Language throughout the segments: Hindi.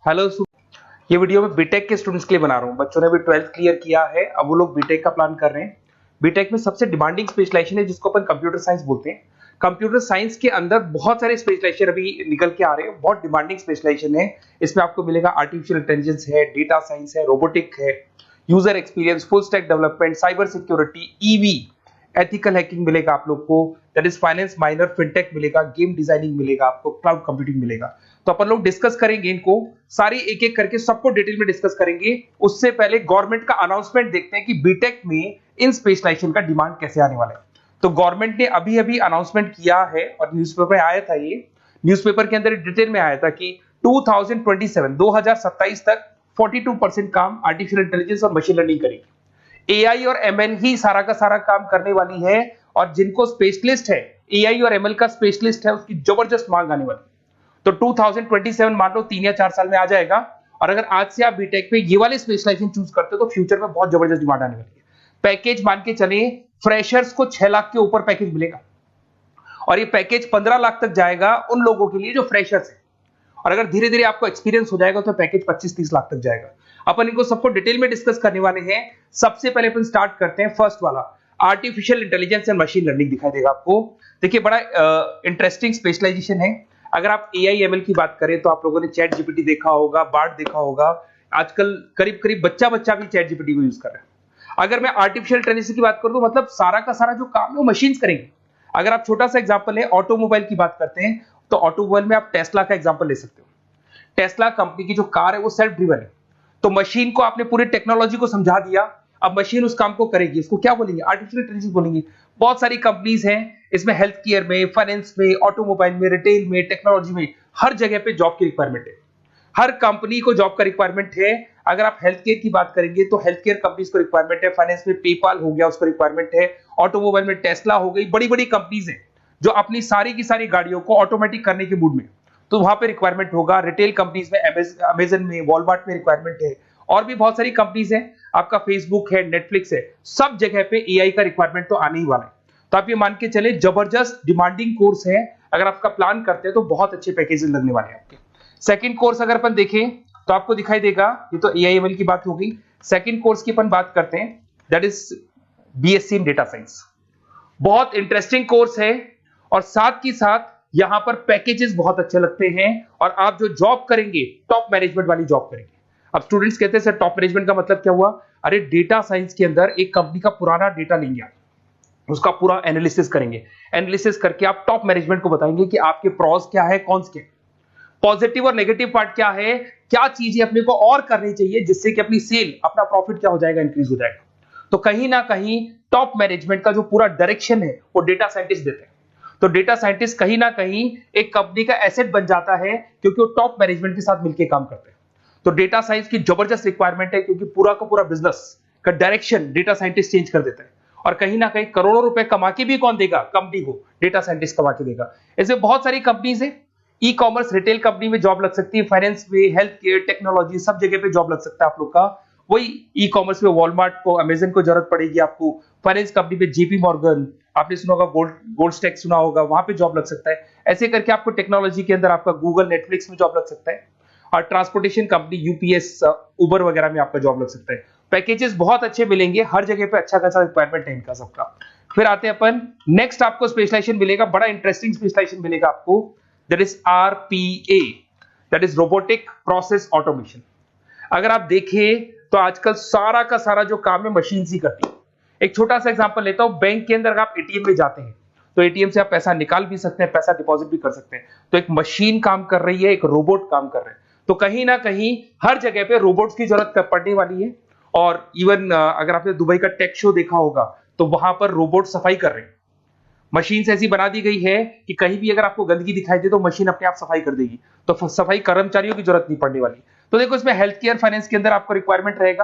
हेलो ये वीडियो मैं बीटेक के स्टूडेंट्स के लिए बना रहा हूँ। बच्चों ने अभी 12th क्लियर किया है, अब वो लोग बीटेक का प्लान कर रहे हैं। बीटेक में सबसे डिमांडिंग स्पेशलाइजेशन है जिसको अपन कंप्यूटर साइंस बोलते हैं। कंप्यूटर साइंस के अंदर बहुत सारे स्पेशलाइजेशन अभी निकल के आ रहे हैं, बहुत डिमांडिंग स्पेशलाइजेशन है। इसमें आपको मिलेगा आर्टिफिशियल इंटेलिजेंस है, डेटा साइंस है, रोबोटिक है, user experience, full stack development, cyber security, EV, ethical hacking मिलेगा आप लोग को, that is finance minor, fintech मिलेगा, गेम डिजाइनिंग मिलेगा, आपको क्लाउड कंप्यूटिंग मिलेगा। तो अपन लोग डिस्कस करेंगे इनको सारी एक एक करके, सबको डिटेल में डिस्कस करेंगे। उससे पहले गवर्नमेंट का अनाउंसमेंट देखते हैं कि बीटेक में इन स्पेशलाइजेशन का डिमांड कैसे आने वाला है। तो गवर्नमेंट ने अभी अभी अनाउंसमेंट किया है और न्यूज़पेपर में आया था, ये न्यूज़पेपर के अंदर डिटेल में आया था कि 2027 तक 42% काम आर्टिफिशियल इंटेलिजेंस और मशीन लर्निंग करेगी। एआई और एमएल ही सारा का सारा काम करने वाली है, और जिनको स्पेशलिस्ट है, एआई और एमएल का स्पेशलिस्ट है, उसकी जबरदस्त मांग आने वाली। तो 2027 मान लो 3 या 4 साल में आ जाएगा। और अगर आज से आप बीटेक में ये वाले स्पेशलाइजेशन चूज करते हो तो फ्यूचर में बहुत जबरदस्त डिमांड आने वाली है। पैकेज मान के चले, फ्रेशर्स को 6 लाख के ऊपर पैकेज मिलेगा, और ये पैकेज 15 लाख तक जाएगा उन लोगों के लिए जो फ्रेशर्स है। और अगर धीरे धीरे आपको एक्सपीरियंस हो जाएगा तो पैकेज 25-30 लाख तक जाएगा। अपन इनको सबको डिटेल में डिस्कस करने वाले हैं। सबसे पहले अपन स्टार्ट करते हैं फर्स्ट वाला, artificial intelligence and machine learning दिखाई देगा आपको। देखिए बड़ा इंटरेस्टिंग स्पेशलाइजेशन है। अगर आप एआई एमएल की बात करें तो आप लोगों ने चैट जीपीटी देखा होगा, बार्ड देखा होगा। आजकल करीब करीब बच्चा भी चैट जीपीटी को यूज कर रहा है। अगर मैं आर्टिफिशियल इंटेलिजेंस की बात करूं तो मतलब सारा का सारा जो काम है वो मशीन्स करेंगे। अगर आप छोटा सा एग्जांपल है, ऑटोमोबाइल की बात करते हैं तो ऑटोमोबाइल में आप टेस्ला का एग्जांपल ले सकते हो। टेस्ला कंपनी की जो कार है वो सेल्फ ड्रिवन है। तो मशीन को आपने पूरी टेक्नोलॉजी को समझा दिया, अब मशीन उस काम को करेगी। इसको क्या बोलेंगे? आर्टिफिशियल इंटेलिजेंस बोलेंगे। बहुत सारी कंपनीज हैं इसमें, हेल्थ केयर में, फाइनेंस में, ऑटोमोबाइल में, रिटेल में, टेक्नोलॉजी में, हर जगह पे जॉब की रिक्वायरमेंट है। हर कंपनी को जॉब का रिक्वायरमेंट है। अगर आप हेल्थ केयर की बात करेंगे तो हेल्थ केयर कंपनीज को रिक्वायरमेंट है, फाइनेंस में पेपाल हो गया उसको रिक्वायरमेंट है, ऑटोमोबाइल में टेस्ला हो गई, बड़ी बड़ी कंपनीज हैं जो अपनी सारी की सारी गाड़ियों को ऑटोमेटिक करने के मूड में, तो वहां पे रिक्वायरमेंट होगा। रिटेल कंपनीज में अमेजन में, वॉलमार्ट में रिक्वायरमेंट है, और भी बहुत सारी कंपनीज हैं, आपका फेसबुक है, नेटफ्लिक्स है, सब जगह पे एआई का रिक्वायरमेंट तो आने ही वाला है। तो आप ये मान के चले जबरदस्त डिमांडिंग कोर्स है। अगर आपका प्लान करते हैं तो बहुत अच्छे पैकेजेस लगने वाले हैं आपके। सेकंड कोर्स अगर अपन देखें तो आपको दिखाई देगा, ये तो एआई एमएल की बात हो गई। सेकंड कोर्स की अपन बात करते हैं, that is BSc in data science. बहुत इंटरेस्टिंग कोर्स है, और साथ ही साथ यहां पर पैकेजेस बहुत अच्छे लगते हैं, और आप जो जॉब करेंगे टॉप मैनेजमेंट वाली जॉब करेंगे। अब स्टूडेंट्स कहते हैं सर टॉप मैनेजमेंट का मतलब क्या हुआ? अरे डेटा साइंस के अंदर एक कंपनी का पुराना डेटा लेंगे आप, उसका पूरा एनालिसिस करेंगे, एनालिसिस करके आप टॉप मैनेजमेंट को बताएंगे कि आपके प्रॉस क्या है, कॉन्स क्या है, पॉजिटिव और नेगेटिव पार्ट क्या है, क्या चीजें अपने को और करनी चाहिए जिससे कि अपनी सेल, अपना प्रॉफिट क्या हो जाएगा, इंक्रीज हो जाएगा। तो कहीं ना कहीं टॉप मैनेजमेंट का जो पूरा डायरेक्शन है वो डेटा साइंटिस्ट देते हैं। तो डेटा साइंटिस्ट कहीं ना कहीं एक कंपनी का एसेट बन जाता है, क्योंकि वो टॉप मैनेजमेंट के साथ मिलकर काम करते हैं। तो डेटा साइंस की जबरदस्त रिक्वायरमेंट है, क्योंकि पूरा का पूरा बिजनेस का डायरेक्शन डेटा साइंटिस्ट चेंज कर देता है। और कहीं ना कहीं करोड़ों रुपए कमा के भी कौन देगा? कंपनी को डेटा साइंटिस्ट कमा के देगा। ऐसे बहुत सारी कंपनीज है, ई कॉमर्स रिटेल कंपनी में जॉब लग सकती है, फाइनेंस में, हेल्थ केयर, टेक्नोलॉजी, सब जगह पे जॉब लग सकता है आप लोग का। वही ई कॉमर्स में वॉलमार्ट को, अमेजन को जरूरत पड़ेगी आपको। फाइनेंस कंपनी में जेपी मॉर्गन, आपने सुना होगा, गोल्ड स्टैक सुना होगा, वहां पे जॉब लग सकता है। ऐसे करके आपको टेक्नोलॉजी के अंदर आपका गूगल, नेटफ्लिक्स में जॉब लग सकता है। और ट्रांसपोर्टेशन कंपनी यूपीएस, उबर वगैरह में आपका जॉब लग सकता है। पैकेजेस बहुत अच्छे मिलेंगे, हर जगह पे अच्छा खासा रिक्वायरमेंट है इनका सबका। फिर आते हैं अपन नेक्स्ट, आपको स्पेशलाइजेशन मिलेगा, बड़ा इंटरेस्टिंग स्पेशलाइजेशन मिलेगा आपको, that is RPA, that is robotic process automation. अगर आप देखें तो आजकल सारा का सारा जो काम है मशीन ही करती है। एक छोटा सा एग्जांपल लेता हूं, बैंक के अंदर आप एटीएम में जाते हैं तो एटीएम से आप पैसा निकाल भी सकते हैं, पैसा डिपॉजिट भी कर सकते हैं। तो एक मशीन काम कर रही है, एक रोबोट काम कर रहे हैं। तो कहीं ना कहीं हर जगह पे रोबोट्स की जरूरत पड़ने वाली है। और इवन अगर आपने दुबई का टेक शो देखा होगा तो वहां पर रोबोट सफाई कर रहे हैं। मशीन ऐसी बना दी गई है कि कहीं भी अगर आपको गंदगी दिखाई दे तो मशीन अपने आप सफाई कर देगी, तो सफाई कर्मचारियों की जरूरत नहीं पड़ने वाली। तो देखो इसमें हेल्थ केयर, फाइनेंस के अंदर आपको रिक्वायरमेंट रहेगा,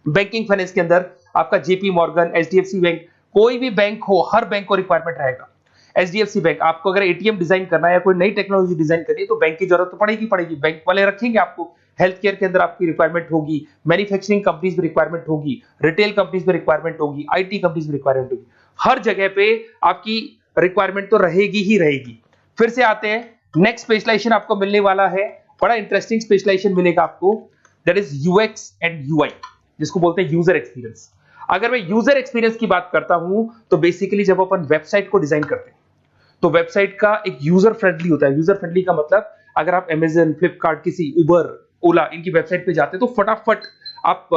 बैंकिंग फाइनेंस के अंदर आपका जेपी मॉर्गन, एचडीएफसी बैंक, कोई भी बैंक हो, हर बैंक को रिक्वायरमेंट रहेगा। एचडीएफसी बैंक, आपको अगर एटीएम डिजाइन करना है या कोई नई टेक्नोलॉजी डिजाइन करनी है तो बैंक की जरूरत तो पड़ेगी, बैंक वाले रखेंगे आपको। हेल्थ केयर के अंदर आपकी रिक्वायरमेंट होगी, मैन्युफैक्चरिंग कंपनीज में रिक्वायरमेंट होगी, रिटेल कंपनीज में रिक्वायरमेंट होगी, आईटी कंपनीज में रिक्वायरमेंट होगी। हर जगह पे आपकी रिक्वायरमेंट तो रहेगी ही रहेगी। फिर से आते हैं, नेक्स्ट स्पेशलाइजेशन आपको मिलने वाला है बड़ा इंटरेस्टिंग स्पेशलाइजेशन मिलेगा आपको, that is UX and UI, जिसको बोलते हैं यूजर एक्सपीरियंस। अगर मैं यूजर एक्सपीरियंस की बात करता हूं तो बेसिकली जब अपन वेबसाइट को डिजाइन करते हैं तो वेबसाइट का एक यूजर फ्रेंडली होता है। यूजर फ्रेंडली का मतलब अगर आप अमेजन, फ्लिपकार्ट, किसी उबर, ओला इनकी वेबसाइट पे जाते हो तो फटाफट आप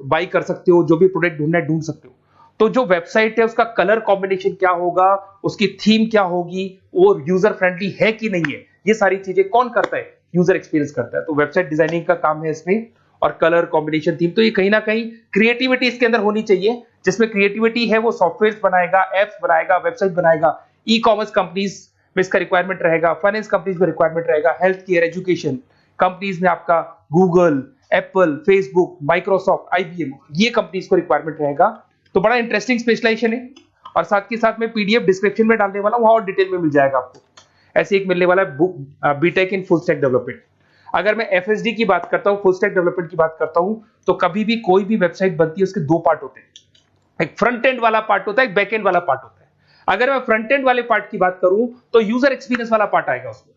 बाई कर सकते हो, जो भी प्रोडक्ट ढूंढना है ढूंढ सकते हो। तो जो वेबसाइट है उसका कलर कॉम्बिनेशन क्या होगा, उसकी थीम क्या होगी, वो यूजर फ्रेंडली है कि नहीं है, ये सारी चीजें कौन करता है, यूजर एक्सपीरियंस करता है। तो वेबसाइट डिजाइनिंग का काम है इसमें, और कलर कॉम्बिनेशन, थीम, तो ये कहीं ना कहीं क्रिएटिविटी इसके अंदर होनी चाहिए। जिसमें क्रिएटिविटी है वो सॉफ्टवेयर बनाएगा, एप्स बनाएगा, वेबसाइट बनाएगा। ई कॉमर्स कंपनीज में इसका रिक्वायरमेंट रहेगा, फाइनेंस कंपनीज में रिक्वायरमेंट रहेगा, हेल्थ केयर, एजुकेशन कंपनीज में आपका Google, Apple, Facebook, Microsoft, IBM, ये कंपनीज को रिक्वायरमेंट रहेगा। तो बड़ा इंटरेस्टिंग स्पेशलाइजेशन है, और साथ के साथ में पीडीएफ डिस्क्रिप्शन में डालने वाला हूं, और डिटेल में मिल जाएगा आपको। ऐसे एक मिलने वाला है book, BTech in full stack development. अगर मैं एफएसडी की बात करता हूं, फुल स्टैक डेवलपमेंट की बात करता हूं, तो कभी भी कोई भी वेबसाइट बनती है उसके दो पार्ट होते हैं, एक फ्रंट एंड वाला पार्ट होता है, एक बैक एंड वाला पार्ट होता है। अगर मैं फ्रंट एंड वाले पार्ट की बात करूं तो यूजर एक्सपीरियंस वाला पार्ट आएगा उसमें।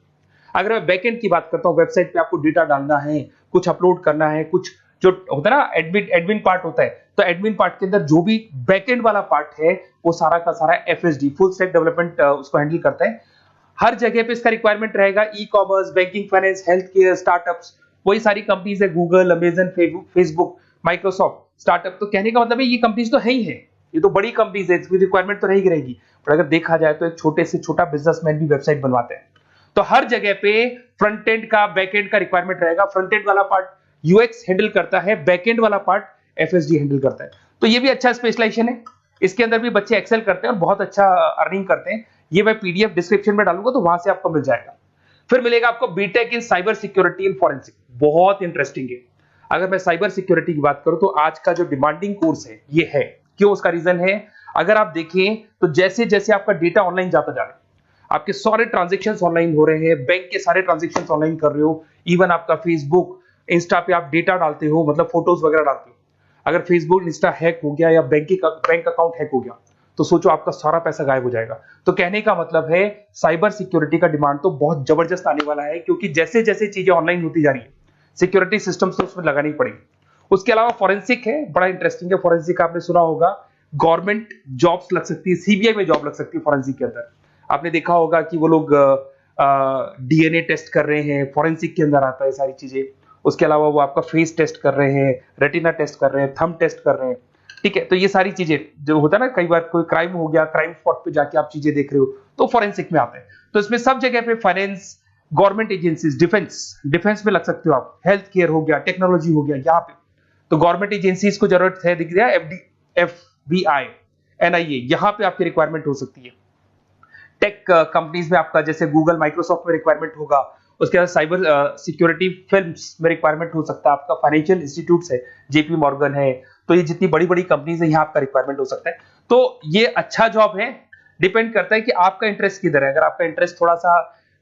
अगर मैं बैक एंड की बात करता हूं, वेबसाइट पे आपको डेटा डालना है, कुछ अपलोड करना है, कुछ जो होता है ना एडमिन पार्ट होता है, तो एडमिन पार्ट के अंदर जो भी बैक एंड वाला पार्ट है वो सारा का सारा एफएसडी, फुल स्टैक डेवलपमेंट, उसको हैंडल करता है। हर जगह पे इसका रिक्वायरमेंट रहेगा। E commerce, banking, finance, health care, startups, वही सारी कंपनीज है, Google, Amazon, Facebook, Microsoft, startup. तो कहने का मतलब है ये कंपनीज तो है ही है, ये तो बड़ी कंपनीज है, इसकी रिक्वायरमेंट तो रहेगी। पर अगर देखा जाए तो एक छोटे से छोटा बिजनेसमैन भी वेबसाइट बनवाते हैं। तो हर जगह पे फ्रंट एंड का, बैक एंड का रिक्वायरमेंट रहेगा। फ्रंट एंड वाला पार्ट यूएक्स हैंडल करता है, बैक एंड वाला पार्ट एफएसडी हैंडल करता है। तो ये भी अच्छा स्पेशलाइजेशन है, इसके अंदर भी बच्चे एक्सेल करते हैं और बहुत अच्छा अर्निंग करते हैं। ये मैं पीडीएफ डिस्क्रिप्शन में डालूंगा तो वहां से आपको मिल जाएगा। फिर मिलेगा आपको BTech in cyber security and forensic, बहुत इंटरेस्टिंग है। अगर मैं साइबर सिक्योरिटी की बात करूं तो आज का जो डिमांडिंग कोर्स है ये है, क्यों, उसका रीजन है, अगर आप देखें तो जैसे जैसे आपका डेटा ऑनलाइन जाता जा रहा है, आपके सारे ट्रांजेक्शन्स ऑनलाइन हो रहे हैं, बैंक के सारे ट्रांजेक्शन्स ऑनलाइन कर रहे हो, इवन आपका फेसबुक, इंस्टा पे आप डेटा डालते हो, मतलब फोटोज वगैरह डालते हो। अगर फेसबुक, इंस्टा हैक हो गया या बैंक अकाउंट हैक हो गया तो सोचो आपका सारा पैसा गायब हो जाएगा। तो कहने का मतलब है साइबर सिक्योरिटी का डिमांड तो बहुत जबरदस्त आने वाला है, क्योंकि जैसे जैसे चीजें ऑनलाइन होती जा रही है सिक्योरिटी सिस्टम्स तो उसमें लगानी पड़ेगी। उसके अलावा फॉरेंसिक है, बड़ा इंटरेस्टिंग है। फॉरेंसिक आपने सुना होगा, गवर्नमेंट जॉब्स लग सकती है, सीबीआई में जॉब लग सकती है फॉरेंसिक के अंदर। आपने देखा होगा कि वो लोग डीएनए टेस्ट कर रहे हैं, फॉरेंसिक के अंदर आता है सारी चीजें। उसके अलावा वो आपका फेस टेस्ट कर रहे हैं, रेटिना टेस्ट कर रहे हैं, थंब टेस्ट कर रहे हैं, ठीक है। तो ये सारी चीजें जो होता है ना, कई बार कोई क्राइम हो गया, क्राइम स्पॉट पे जाके आप चीजें देख रहे हो तो फॉरेंसिक में आता है। तो इसमें सब जगह पे फाइनेंस, गवर्नमेंट एजेंसीज, डिफेंस में लग सकते हो आप, हेल्थ केयर हो गया, टेक्नोलॉजी हो गया, यहाँ पे तो गवर्नमेंट एजेंसीज को जरूरत है, दिख रहा है, एफबीआई, एनआईए, यहाँ पे आपकी रिक्वायरमेंट हो सकती है। टेक कंपनीज में आपका जैसे गूगल, माइक्रोसॉफ्ट में रिक्वायरमेंट होगा। उसके बाद साइबर सिक्योरिटी फिल्म्स में रिक्वायरमेंट हो सकता है आपका, फाइनेंशियल इंस्टीट्यूट्स है, जेपी मॉर्गन है, तो ये जितनी बड़ी बड़ी कंपनीज है यहाँ आपका रिक्वायरमेंट हो सकता है। तो ये अच्छा जॉब है, डिपेंड करता है कि आपका इंटरेस्ट किधर है। अगर आपका इंटरेस्ट थोड़ा सा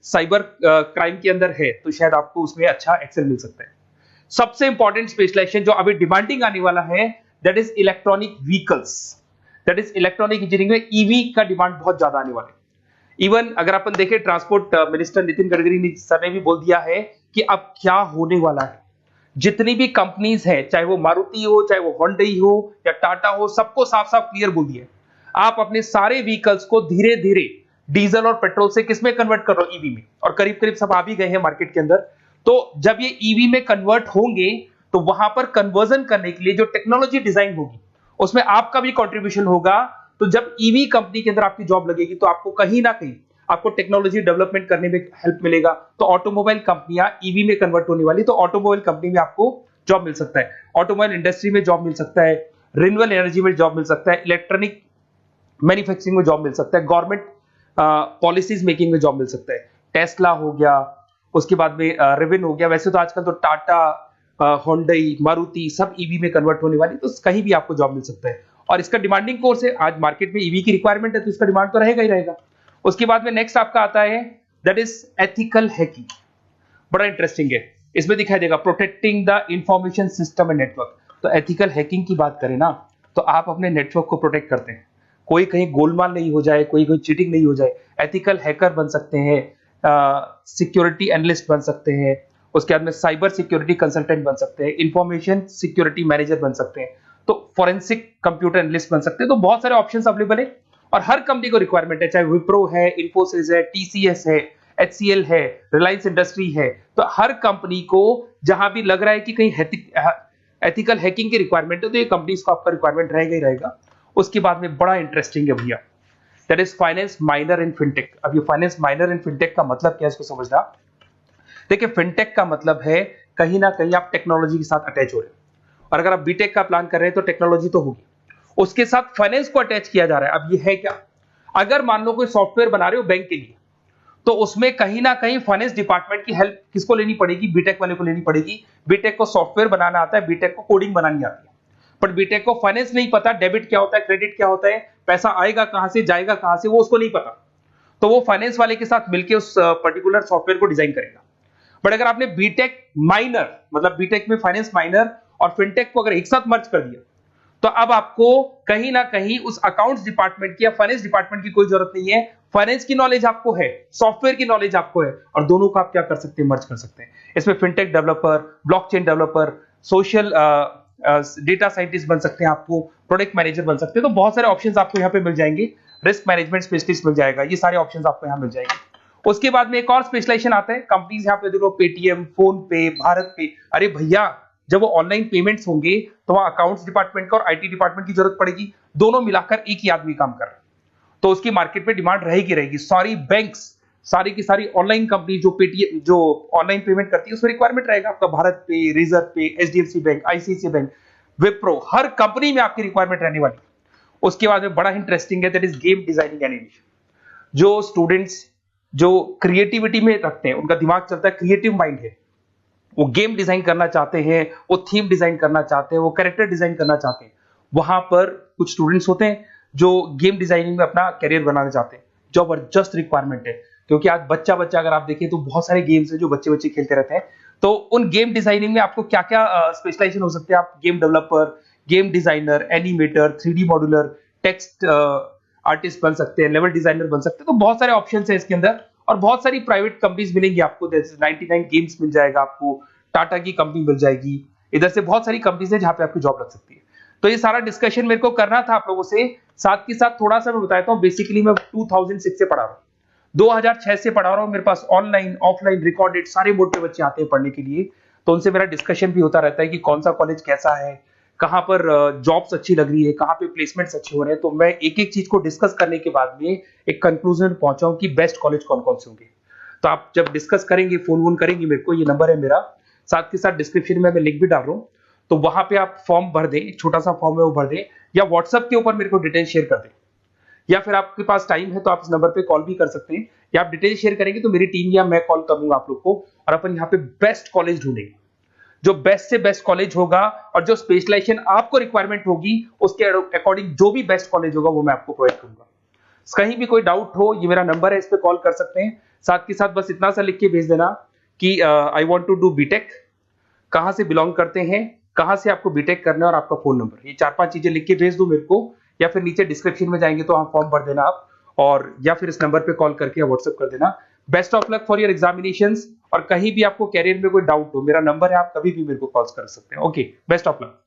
साइबर क्राइम के अंदर है तो शायद आपको उसमें अच्छा एक्सेल मिल सकता है। सबसे इंपॉर्टेंट स्पेशलाइजेशन जो अभी डिमांडिंग आने वाला है, that is electronic vehicles, that is electronic engineering में ईवी का डिमांड बहुत ज्यादा आने वाला है। इवन अगर अपन देखें, transport minister Nitin Gadkari sir ने भी बोल दिया है कि अब क्या होने वाला है, जितनी भी कंपनीज है, चाहे वो मारुति हो, चाहे वो होंडई हो या टाटा हो, सबको साफ साफ क्लियर बोल दिया, आप अपने सारे व्हीकल्स को धीरे धीरे डीजल और पेट्रोल से किसमें कन्वर्ट कर रहे हो, ईवी में। और करीब करीब सब आ भी गए हैं मार्केट के अंदर। तो जब ये ईवी में कन्वर्ट होंगे तो वहां पर कन्वर्जन करने के लिए जो टेक्नोलॉजी डिजाइन होगी उसमें आपका भी कंट्रीब्यूशन होगा। तो जब ईवी कंपनी के अंदर आपकी जॉब लगेगी तो आपको कहीं ना कहीं आपको टेक्नोलॉजी डेवलपमेंट करने में हेल्प मिलेगा। तो ऑटोमोबाइल कंपनियां ईवी में कन्वर्ट होने वाली, तो ऑटोमोबाइल कंपनी में आपको जॉब मिल सकता है, ऑटोमोबाइल इंडस्ट्री में जॉब मिल सकता है, रिन्यूएबल एनर्जी में जॉब मिल सकता है, इलेक्ट्रॉनिक मैन्युफैक्चरिंग में जॉब मिल सकता है, गवर्नमेंट पॉलिसीज मेकिंग में जॉब मिल सकता है, टेस्ला हो गया, उसके बाद में रिविन हो गया। वैसे तो आजकल तो टाटा, होंडई, मारुति सब ईवी में कन्वर्ट होने वाली, तो कहीं भी आपको जॉब मिल सकता है। और इसका डिमांडिंग कोर्स है, आज मार्केट में ईवी की रिक्वायरमेंट है तो इसका डिमांड तो रहेगा ही रहेगा। उसके बाद में नेक्स्ट आपका आता है दैट इज एथिकल हैकिंग, बड़ा इंटरेस्टिंग है। इसमें दिखाई देगा protecting the information system and network. तो एथिकल हैकिंग की बात करें ना, तो आप अपने नेटवर्क को प्रोटेक्ट करते हैं, कोई कहीं गोलमाल नहीं हो जाए, कोई चीटिंग नहीं हो जाए। एथिकल हैकर बन सकते हैं, सिक्योरिटी एनालिस्ट बन सकते हैं, उसके बाद में साइबर सिक्योरिटी कंसल्टेंट बन सकते हैं, इंफॉर्मेशन सिक्योरिटी मैनेजर बन सकते हैं, तो फॉरेंसिक कंप्यूटर एनालिस्ट बन सकते हैं। तो बहुत सारे ऑप्शंस अवेलेबल है और हर कंपनी को रिक्वायरमेंट है, चाहे विप्रो है, इन्फोसिस है, टीसीएस है, एचसीएल है, रिलायंस इंडस्ट्री है। तो हर कंपनी को जहां भी लग रहा है कि कहीं एथिकल हैकिंग की रिक्वायरमेंट है तो ये कंपनीज को आपका रिक्वायरमेंट रहेगा ही रहेगा। उसके बाद में बड़ा इंटरेस्टिंग है भैया, that is finance minor in fintech. अब ये फाइनेंस माइनर इन फिनटेक का मतलब क्या है इसको समझना। देखिए फिनटेक का मतलब है कहीं ना कहीं आप टेक्नोलॉजी के साथ अटैच हो रहे हो, और अगर आप बीटेक का प्लान कर रहे हैं तो टेक्नोलॉजी तो होगी, उसके साथ फाइनेंस को अटैच किया जा रहा है। अब ये है क्या, अगर मान लो कोई सॉफ्टवेयर बना रहे हो बैंक के लिए, तो उसमें कहीं ना कहीं फाइनेंस डिपार्टमेंट की हेल्प किसको लेनी पड़ेगी, बीटेक वाले को लेनी पड़ेगी। बीटेक को सॉफ्टवेयर बनाना आता है, बीटेक को कोडिंग बनानी आती है, बट बीटेक को फाइनेंस नहीं पता, डेबिट क्या होता है, क्रेडिट क्या होता है, पैसा आएगा कहां से, जाएगा कहां से, वो उसको नहीं पता। तो वो फाइनेंस वाले के साथ मिलकर उस पर्टिकुलर सॉफ्टवेयर को डिजाइन करेगा। बट अगर आपने बीटेक माइनर, मतलब बीटेक में फाइनेंस माइनर और फिनटेक को अगर एक साथ मर्ज कर दिया, तो अब आपको कहीं ना कहीं उस अकाउंट्स डिपार्टमेंट की या फाइनेंस डिपार्टमेंट की कोई जरूरत नहीं है। फाइनेंस की नॉलेज आपको है, सॉफ्टवेयर की नॉलेज आपको है, और दोनों को आप क्या कर सकते हैं, मर्ज कर सकते हैं। इसमें fintech developer, blockchain developer, social data scientist बन सकते हैं, आपको प्रोडक्ट मैनेजर बन सकते हैं। तो बहुत सारे ऑप्शंस आपको यहाँ पे मिल जाएंगे, रिस्क मैनेजमेंट स्पेशलिस्ट मिल जाएगा, ये सारे ऑप्शंस आपको यहाँ मिल जाएंगे। उसके बाद में एक और स्पेशलाइजेशन आता है, कंपनीज यहाँ पे देखो पेटीएम, फोन पे, भारत पे। अरे भैया जब वो ऑनलाइन पेमेंट्स होंगे तो वहां अकाउंट्स डिपार्टमेंट का और आईटी डिपार्टमेंट की जरूरत पड़ेगी, दोनों मिलाकर एक ही आदमी काम कर रहा है, तो उसकी मार्केट में डिमांड रहेगी रहेगी। सारी बैंक्स, सारी की सारी ऑनलाइन कंपनी जो पेटीएम, जो ऑनलाइन पेमेंट करती है, उसमें रिक्वायरमेंट रहेगा आपका भारत पे, Razorpay, HDFC bank, ICICI bank, Wipro, हर कंपनी में आपकी रिक्वायरमेंट रहने वाली। उसके बाद में बड़ा इंटरेस्टिंग है, that is game designing animation. जो स्टूडेंट्स जो क्रिएटिविटी में रखते हैं, उनका दिमाग चलता है, क्रिएटिव माइंड है, वो गेम डिजाइन करना चाहते हैं, वो थीम डिजाइन करना चाहते हैं, वो कैरेक्टर डिजाइन करना चाहते हैं, वहां पर कुछ स्टूडेंट्स होते हैं जो गेम डिजाइनिंग में अपना करियर बनाना चाहते हैं। जबरदस्त रिक्वायरमेंट है, क्योंकि आज बच्चा बच्चा अगर आप देखें तो बहुत सारे गेम्स हैं जो बच्चे बच्चे खेलते रहते हैं। तो उन गेम डिजाइनिंग में आपको क्या क्या स्पेशलाइजेशन हो सकते हैं, आप game developer, game designer, animator, 3D modular, text artist बन सकते हैं, लेवल डिजाइनर बन सकते हैं। तो बहुत सारे ऑप्शन है इसके अंदर, और बहुत सारी प्राइवेट कंपनीज मिलेंगी आपको, जैसे 99 गेम्स मिल जाएगा आपको, टाटा की कंपनी मिल जाएगी, इधर से बहुत सारी कंपनीज है जहां पे आपकी जॉब लग सकती है। तो ये सारा डिस्कशन मेरे को करना था आप लोगों से, साथ के साथ थोड़ा सा मैं बताता हूँ। बेसिकली मैं 2006 से पढ़ा रहा हूँ, 2006 से पढ़ा रहा हूँ। मेरे पास ऑनलाइन ऑफलाइन रिकॉर्डेड सारे बोर्ड पे बच्चे आते हैं पढ़ने के लिए, तो उनसे मेरा डिस्कशन भी होता रहता है कि कौन सा कॉलेज कैसा है, कहाँ पर जॉब्स अच्छी लग रही है, कहाँ पे प्लेसमेंट्स अच्छे हो रहे हैं। तो मैं एक एक चीज को डिस्कस करने के बाद में एक कंक्लूजन पहुंचा हूं कि बेस्ट कॉलेज कौन कौन से होंगे। तो आप जब डिस्कस करेंगे, फोन वोन करेंगे मेरे को, ये नंबर है मेरा, साथ के साथ डिस्क्रिप्शन में मैं लिंक भी डाल रहा हूँ, तो वहां पे आप फॉर्म भर दें, एक छोटा सा फॉर्म है वो भर दें, या व्हाट्सएप के ऊपर मेरे को डिटेल शेयर कर दें, या फिर आपके पास टाइम है तो आप इस नंबर पे कॉल भी कर सकते हैं, या आप डिटेल शेयर करेंगे तो मेरी टीम या मैं कॉल करूंगा आप लोग को, और अपन यहाँ पे बेस्ट कॉलेज ढूंढेंगे, जो बेस्ट से बेस्ट कॉलेज होगा, और जो स्पेशलाइजेशन आपको रिक्वायरमेंट होगी उसके अकॉर्डिंग जो भी बेस्ट कॉलेज होगा वो मैं आपको प्रोवाइड करूंगा। कहीं भी कोई डाउट हो, ये मेरा नंबर है, इस पे कॉल कर सकते हैं। साथ के साथ बस इतना सा लिख के भेज देना कि I want to do BTech, कहां से बिलोंग करते हैं, कहां से आपको बीटेक करना है, और आपका फोन नंबर, ये 4-5 चीजें लिख के भेज दो मेरे को, या फिर नीचे डिस्क्रिप्शन में जाएंगे तो वहां फॉर्म भर देना आप, और या फिर इस नंबर पे कॉल करके या व्हाट्सएप कर देना। Best of luck for your examinations, और कहीं भी आपको कैरियर में कोई डाउट हो, मेरा नंबर है, आप कभी भी मेरे को कॉल कर सकते हैं। Okay, best of luck.